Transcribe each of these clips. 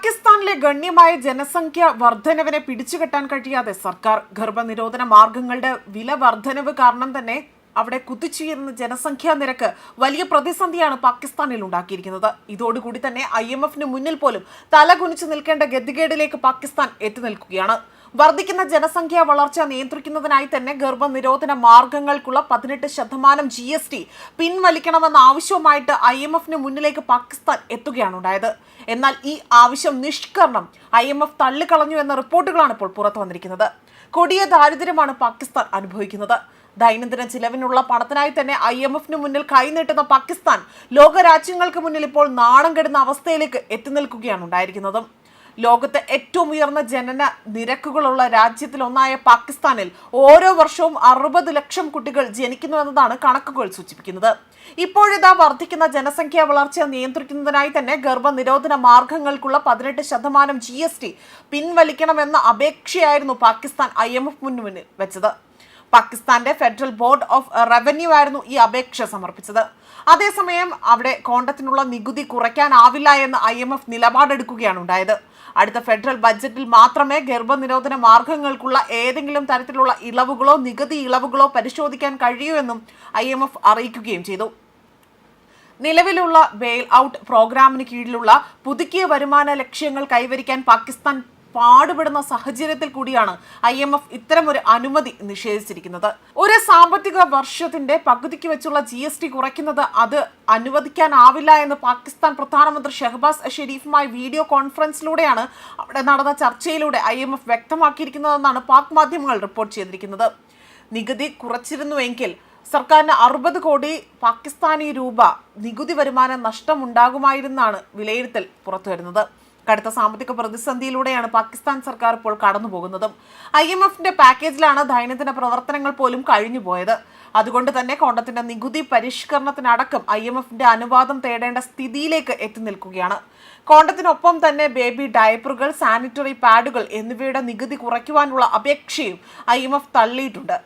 പാകിസ്ഥാനിലെ ഗണ്യമായ ജനസംഖ്യ വർധനവിനെ പിടിച്ചുകെട്ടാൻ കഴിയാതെ സർക്കാർ ഗർഭനിരോധന മാർഗങ്ങളുടെ വില വർധനവ് കാരണം തന്നെ അവിടെ കുതിച്ചുയരുന്ന ജനസംഖ്യാ നിരക്ക് വലിയ പ്രതിസന്ധിയാണ് പാകിസ്ഥാനിൽ ഉണ്ടാക്കിയിരിക്കുന്നത്. ഇതോടുകൂടി തന്നെ IMFന് മുന്നിൽ പോലും തലകുനിച്ചു നിൽക്കേണ്ട ഗതികേടിലേക്ക് പാകിസ്ഥാൻ എത്തി നിൽക്കുകയാണ്. വർദ്ധിക്കുന്ന ജനസംഖ്യാ വളർച്ച നിയന്ത്രിക്കുന്നതിനായി തന്നെ ഗർഭനിരോധന മാർഗങ്ങൾക്കുള്ള 18% GST പിൻവലിക്കണമെന്ന ആവശ്യവുമായിട്ട് IMFന് മുന്നിലേക്ക് പാകിസ്ഥാൻ എത്തുകയാണ് ഉണ്ടായത്. എന്നാൽ ഈ ആവശ്യം നിഷ്കരണം IMF തള്ളിക്കളഞ്ഞു എന്ന റിപ്പോർട്ടുകളാണ് ഇപ്പോൾ പുറത്തു വന്നിരിക്കുന്നത്. കൊടിയ ദാരിദ്ര്യമാണ് പാകിസ്ഥാൻ അനുഭവിക്കുന്നത്. ദൈനംദിന ചിലവിനുള്ള പണത്തിനായി തന്നെ IMFന് മുന്നിൽ കൈനീട്ടുന്ന പാകിസ്ഥാൻ ലോകരാജ്യങ്ങൾക്ക് മുന്നിൽ ഇപ്പോൾ നാണം കെടുന്ന അവസ്ഥയിലേക്ക് എത്തി നിൽക്കുകയാണ് ഉണ്ടായിരിക്കുന്നത്. ലോകത്തെ ഏറ്റവും ഉയർന്ന ജനന നിരക്കുകളുള്ള രാജ്യത്തിലൊന്നായ പാകിസ്ഥാനിൽ ഓരോ വർഷവും 60 ലക്ഷം കുട്ടികൾ ജനിക്കുന്നു എന്നതാണ് കണക്കുകൾ സൂചിപ്പിക്കുന്നത്. ഇപ്പോഴിതാ വർദ്ധിക്കുന്ന ജനസംഖ്യാ വളർച്ച നിയന്ത്രിക്കുന്നതിനായി തന്നെ ഗർഭനിരോധന മാർഗങ്ങൾക്കുള്ള 18% GST പിൻവലിക്കണമെന്ന അപേക്ഷയായിരുന്നു പാകിസ്ഥാൻ IMF മുന്നിൽ വെച്ചത്. പാകിസ്ഥാന്റെ ഫെഡറൽ ബോർഡ് ഓഫ് റവന്യൂ ആയിരുന്നു ഈ അപേക്ഷ സമർപ്പിച്ചത്. അതേസമയം അവിടെ കോണ്ടത്തിനുള്ള നികുതി കുറയ്ക്കാനാവില്ല എന്ന് IMF നിലപാടെടുക്കുകയാണ് ഉണ്ടായത്. അടുത്ത ഫെഡറൽ ബഡ്ജറ്റിൽ മാത്രമേ ഗർഭനിരോധന മാർഗങ്ങൾക്കുള്ള ഏതെങ്കിലും തരത്തിലുള്ള ഇളവുകളോ നികുതി ഇളവുകളോ പരിശോധിക്കാൻ കഴിയൂ എന്നും IMF അറിയിക്കുകയും ചെയ്തു. നിലവിലുള്ള ബെയിൽ ഔട്ട് പ്രോഗ്രാമിന് കീഴിലുള്ള പുതുക്കിയ വരുമാന ലക്ഷ്യങ്ങൾ കൈവരിക്കാൻ പാകിസ്ഥാൻ പാടുപെടുന്ന സാഹചര്യത്തിൽ കൂടിയാണ് IMF ഇത്തരമൊരു അനുമതി നിഷേധിച്ചിരിക്കുന്നത്. ഒരു സാമ്പത്തിക വർഷത്തിന്റെ പകുതിക്ക് വെച്ചുള്ള GST കുറയ്ക്കുന്നത് അത് അനുവദിക്കാനാവില്ല എന്ന് പാകിസ്ഥാൻ പ്രധാനമന്ത്രി ഷഹബാസ് ഷെരീഫുമായി വീഡിയോ കോൺഫറൻസിലൂടെയാണ് അവിടെ നടന്ന ചർച്ചയിലൂടെ IMF വ്യക്തമാക്കിയിരിക്കുന്നതെന്നാണ് പാക് മാധ്യമങ്ങൾ റിപ്പോർട്ട് ചെയ്തിരിക്കുന്നത്. നികുതി കുറച്ചിരുന്നുവെങ്കിൽ സർക്കാരിന് 60 കോടി പാകിസ്ഥാനി രൂപ നികുതി വരുമാന നഷ്ടമുണ്ടാകുമായിരുന്നാണ് വിലയിരുത്തൽ പുറത്തുവരുന്നത്. കടുത്ത സാമ്പത്തിക പ്രതിസന്ധിയിലൂടെയാണ് പാകിസ്ഥാൻ സർക്കാർ ഇപ്പോൾ കടന്നുപോകുന്നതും. IMFന്റെ പാക്കേജിലാണ് ദൈനംദിന പ്രവർത്തനങ്ങൾ പോലും കഴിഞ്ഞുപോയത്. അതുകൊണ്ട് തന്നെ കോണ്ടത്തിന്റെ നികുതി പരിഷ്കരണത്തിനടക്കം IMFന്റെ അനുവാദം തേടേണ്ട സ്ഥിതിയിലേക്ക് എത്തി നിൽക്കുകയാണ്. കോണ്ടത്തിനൊപ്പം തന്നെ ബേബി ഡയപ്പറുകൾ, സാനിറ്ററി പാഡുകൾ എന്നിവയുടെ നികുതി കുറയ്ക്കുവാനുള്ള അപേക്ഷയും IMF തള്ളിയിട്ടുണ്ട്.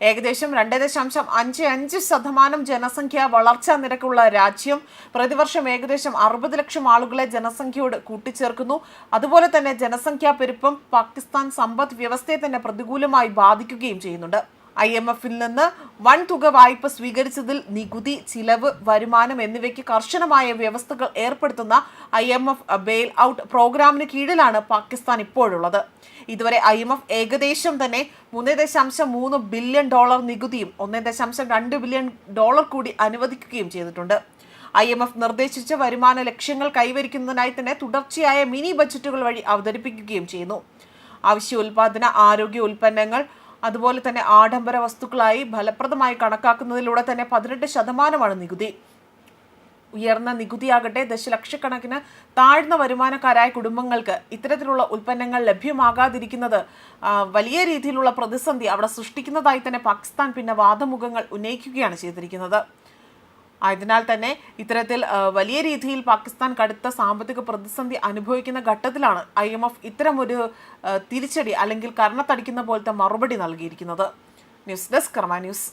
ഏകദേശം 2.55% ജനസംഖ്യ വളർച്ചാ നിരക്കുള്ള രാജ്യം പ്രതിവർഷം ഏകദേശം 60 ലക്ഷം ആളുകളെ ജനസംഖ്യയോട് കൂട്ടിച്ചേർക്കുന്നു. അതുപോലെ തന്നെ ജനസംഖ്യാ പെരുപ്പം പാകിസ്ഥാൻ സമ്പദ് വ്യവസ്ഥയെ തന്നെ പ്രതികൂലമായി ബാധിക്കുകയും ചെയ്യുന്നുണ്ട്. IMFൽ നിന്ന് വൻ തുക വായ്പ സ്വീകരിച്ചതിൽ നികുതി, ചിലവ്, വരുമാനം എന്നിവയ്ക്ക് കർശനമായ വ്യവസ്ഥകൾ ഏർപ്പെടുത്തുന്ന IMF ബെയിൽ ഔട്ട് പ്രോഗ്രാമിന് കീഴിലാണ് പാകിസ്ഥാൻ ഇപ്പോഴുള്ളത്. ഇതുവരെ IMF ഏകദേശം തന്നെ $3.3 ബില്യൺ നികുതിയും $1.2 ബില്യൺ കൂടി അനുവദിക്കുകയും ചെയ്തിട്ടുണ്ട്. IMF നിർദ്ദേശിച്ച വരുമാന ലക്ഷ്യങ്ങൾ കൈവരിക്കുന്നതിനായി തന്നെ തുടർച്ചയായ മിനി ബജറ്റുകൾ വഴി അവതരിപ്പിക്കുകയും ചെയ്യുന്നു. അവശ്യ ഉൽപാദന, ആരോഗ്യ ഉൽപ്പന്നങ്ങൾ, അതുപോലെ തന്നെ ആഡംബര വസ്തുക്കളായി ഫലപ്രദമായി കണക്കാക്കുന്നതിലൂടെ തന്നെ 18% നികുതി. ഉയർന്ന നികുതിയാകട്ടെ ദശലക്ഷക്കണക്കിന് താഴ്ന്ന വരുമാനക്കാരായ കുടുംബങ്ങൾക്ക് ഇത്തരത്തിലുള്ള ഉൽപ്പന്നങ്ങൾ ലഭ്യമാകാതിരിക്കുന്നത് വലിയ രീതിയിലുള്ള പ്രതിസന്ധി അവിടെ സൃഷ്ടിക്കുന്നതായി തന്നെ പാകിസ്ഥാൻ പിന്നെ വാദമുഖങ്ങൾ ഉന്നയിക്കുകയാണ് ചെയ്തിരിക്കുന്നത്. അതിനാൽ തന്നെ ഇത്തരത്തിൽ വലിയ രീതിയിൽ പാകിസ്ഥാൻ കടുത്ത സാമ്പത്തിക പ്രതിസന്ധി അനുഭവിക്കുന്ന ഘട്ടത്തിലാണ് IMF ഇത്തരമൊരു തിരിച്ചടി അല്ലെങ്കിൽ കർണത്തടിക്കുന്ന പോലത്തെ മറുപടി നൽകിയിരിക്കുന്നത്. ന്യൂസ് ഡെസ്ക് കർമ്മ ന്യൂസ്.